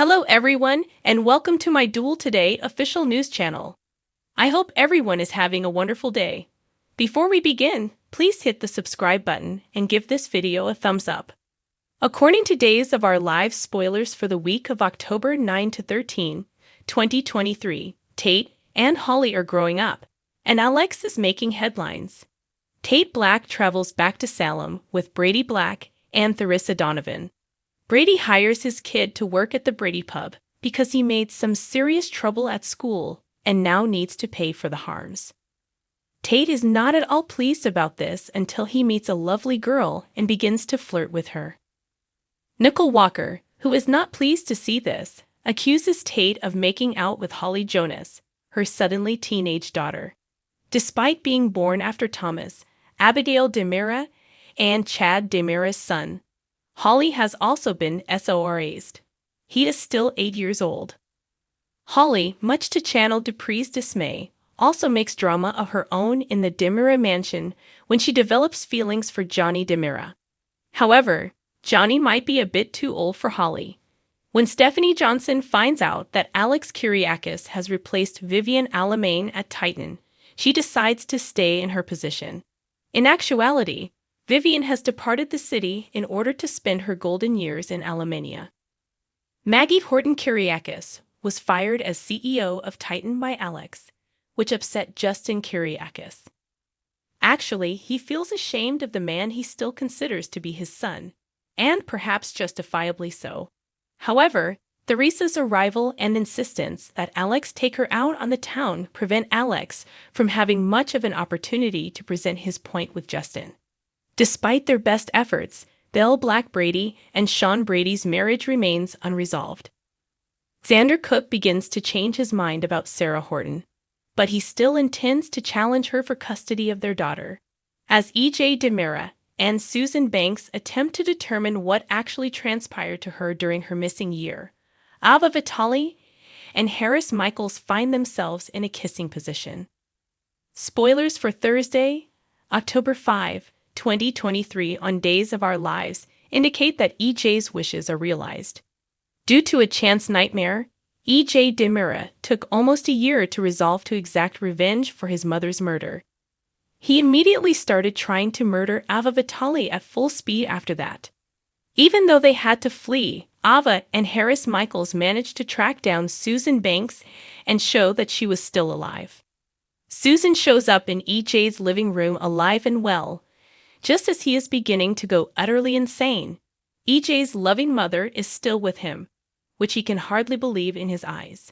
Hello everyone, and welcome to my DOOL Today official news channel. I hope everyone is having a wonderful day. Before we begin, please hit the subscribe button and give this video a thumbs up. According to Days of Our Lives spoilers for the week of October 9 to 13, 2023, Tate and Holly are growing up, and Alex is making headlines. Tate Black travels back to Salem with Brady Black and Theresa Donovan. Brady hires his kid to work at the Brady pub because he made some serious trouble at school and now needs to pay for the harms. Tate is not at all pleased about this until he meets a lovely girl and begins to flirt with her. Nicole Walker, who is not pleased to see this, accuses Tate of making out with Holly Jonas, her suddenly teenage daughter. Despite being born after Thomas, Abigail DiMera, and Chad DiMera's son, Holly has also been SORA'd. He is still 8 years old. Holly, much to Channel Dupree's dismay, also makes drama of her own in the DiMera mansion when she develops feelings for Johnny DiMera. However, Johnny might be a bit too old for Holly. When Stephanie Johnson finds out that Alex Kyriakis has replaced Vivian Alamain at Titan, she decides to stay in her position. In actuality, Vivian has departed the city in order to spend her golden years in Alamania. Maggie Horton Kyriakis was fired as CEO of Titan by Alex, which upset Justin Kyriakis. Actually, he feels ashamed of the man he still considers to be his son, and perhaps justifiably so. However, Theresa's arrival and insistence that Alex take her out on the town prevent Alex from having much of an opportunity to present his point with Justin. Despite their best efforts, Belle Black Brady and Sean Brady's marriage remains unresolved. Xander Cook begins to change his mind about Sarah Horton, but he still intends to challenge her for custody of their daughter. As E.J. DiMera and Susan Banks attempt to determine what actually transpired to her during her missing year, Ava Vitale and Harris Michaels find themselves in a kissing position. Spoilers for Thursday, October 5, 2023 on Days of Our Lives indicate that EJ's wishes are realized. Due to a chance nightmare, E.J. DiMera took almost a year to resolve to exact revenge for his mother's murder. He immediately started trying to murder Ava Vitale at full speed after that. Even though they had to flee, Ava and Harris Michaels managed to track down Susan Banks and show that she was still alive. Susan shows up in E.J.'s living room alive and well, just as he is beginning to go utterly insane. E.J.'s loving mother is still with him, which he can hardly believe in his eyes.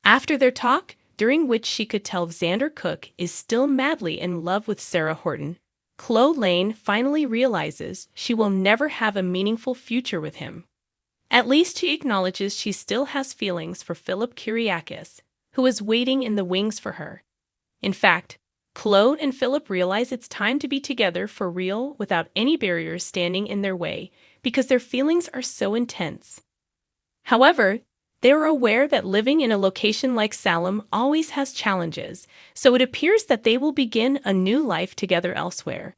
After their talk, during which she could tell Xander Cook is still madly in love with Sarah Horton, Chloe Lane finally realizes she will never have a meaningful future with him. At least she acknowledges she still has feelings for Philip Kyriakis, who is waiting in the wings for her. In fact, Chloe and Philip realize it's time to be together for real without any barriers standing in their way because their feelings are so intense. However, they are aware that living in a location like Salem always has challenges, so it appears that they will begin a new life together elsewhere.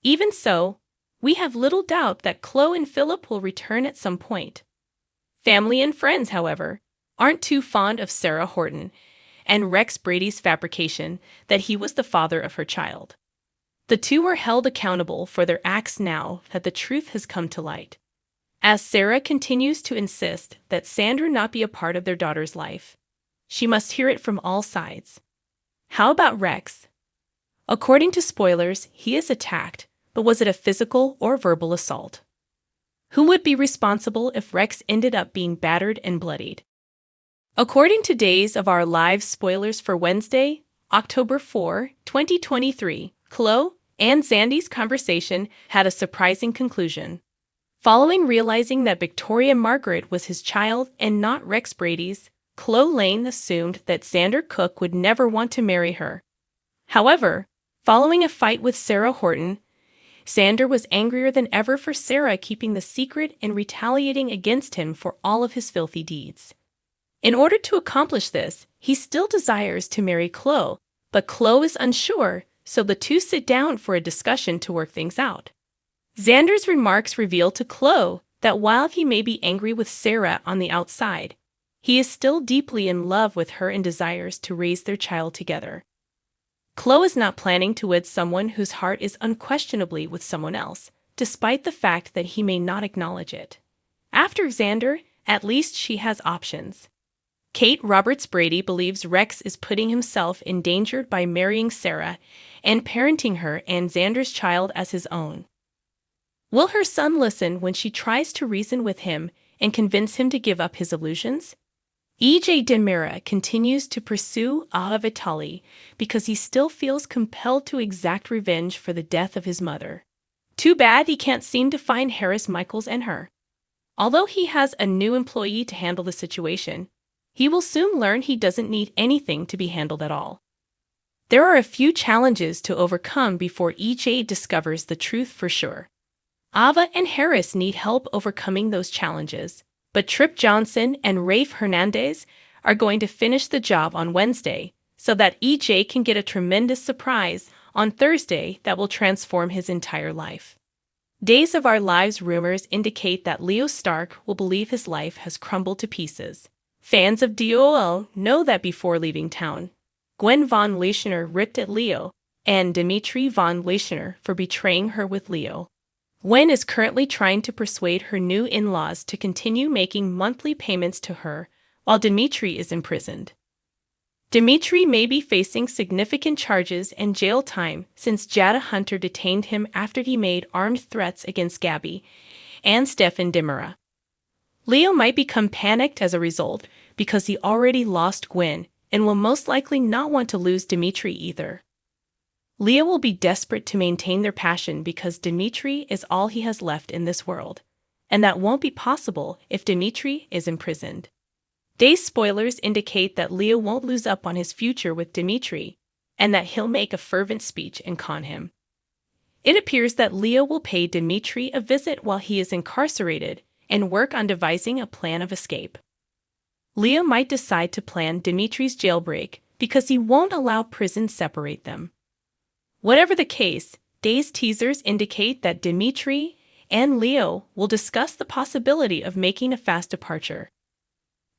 Even so, we have little doubt that Chloe and Philip will return at some point. Family and friends, however, aren't too fond of Sarah Horton and Rex Brady's fabrication that he was the father of her child. The two are held accountable for their acts now that the truth has come to light. As Sarah continues to insist that Sandra not be a part of their daughter's life, she must hear it from all sides. How about Rex? According to spoilers, he is attacked, but was it a physical or verbal assault? Who would be responsible if Rex ended up being battered and bloodied? According to Days of Our Lives spoilers for Wednesday, October 4, 2023, Chloe and Xandy's conversation had a surprising conclusion. Following realizing that Victoria Margaret was his child and not Rex Brady's, Chloe Lane assumed that Xander Cook would never want to marry her. However, following a fight with Sarah Horton, Xander was angrier than ever for Sarah keeping the secret and retaliating against him for all of his filthy deeds. In order to accomplish this, he still desires to marry Chloe, but Chloe is unsure, so the two sit down for a discussion to work things out. Xander's remarks reveal to Chloe that while he may be angry with Sarah on the outside, he is still deeply in love with her and desires to raise their child together. Chloe is not planning to wed someone whose heart is unquestionably with someone else, despite the fact that he may not acknowledge it. After Xander, at least she has options. Kate Roberts Brady believes Rex is putting himself in danger by marrying Sarah and parenting her and Xander's child as his own. Will her son listen when she tries to reason with him and convince him to give up his illusions? E.J. Demira continues to pursue Ava Vitali because he still feels compelled to exact revenge for the death of his mother. Too bad he can't seem to find Harris Michaels and her. Although he has a new employee to handle the situation, he will soon learn he doesn't need anything to be handled at all. There are a few challenges to overcome before E.J. discovers the truth for sure. Ava and Harris need help overcoming those challenges, but Trip Johnson and Rafe Hernandez are going to finish the job on Wednesday so that E.J. can get a tremendous surprise on Thursday that will transform his entire life. Days of Our Lives rumors indicate that Leo Stark will believe his life has crumbled to pieces. Fans of DOOL know that before leaving town, Gwen von Leishner ripped at Leo and Dimitri von Leishner for betraying her with Leo. Gwen is currently trying to persuade her new in-laws to continue making monthly payments to her while Dimitri is imprisoned. Dimitri may be facing significant charges and jail time since Jada Hunter detained him after he made armed threats against Gabby and Stefan Dimera. Leo might become panicked as a result because he already lost Gwen and will most likely not want to lose Dimitri either. Leo will be desperate to maintain their passion because Dimitri is all he has left in this world, and that won't be possible if Dimitri is imprisoned. Day's spoilers indicate that Leo won't lose up on his future with Dimitri, and that he'll make a fervent speech and con him. It appears that Leo will pay Dimitri a visit while he is incarcerated and work on devising a plan of escape. Leo might decide to plan Dimitri's jailbreak because he won't allow prison separate them. Whatever the case, Day's teasers indicate that Dimitri and Leo will discuss the possibility of making a fast departure.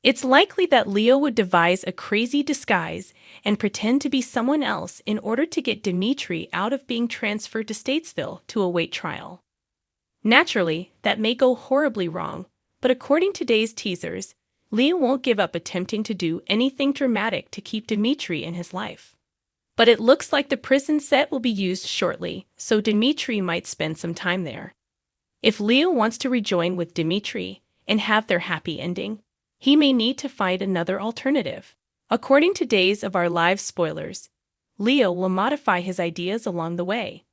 It's likely that Leo would devise a crazy disguise and pretend to be someone else in order to get Dimitri out of being transferred to Statesville to await trial. Naturally, that may go horribly wrong, but according to Day's teasers, Leo won't give up attempting to do anything dramatic to keep Dimitri in his life. But it looks like the prison set will be used shortly, so Dimitri might spend some time there. If Leo wants to rejoin with Dimitri and have their happy ending, he may need to find another alternative. According to Days of Our Lives spoilers, Leo will modify his ideas along the way.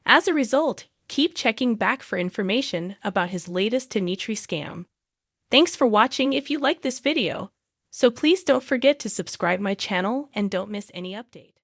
As a result, keep checking back for information about his latest Dimitri scam. Thanks for watching if you like this video, so please don't forget to subscribe my channel and don't miss any updates.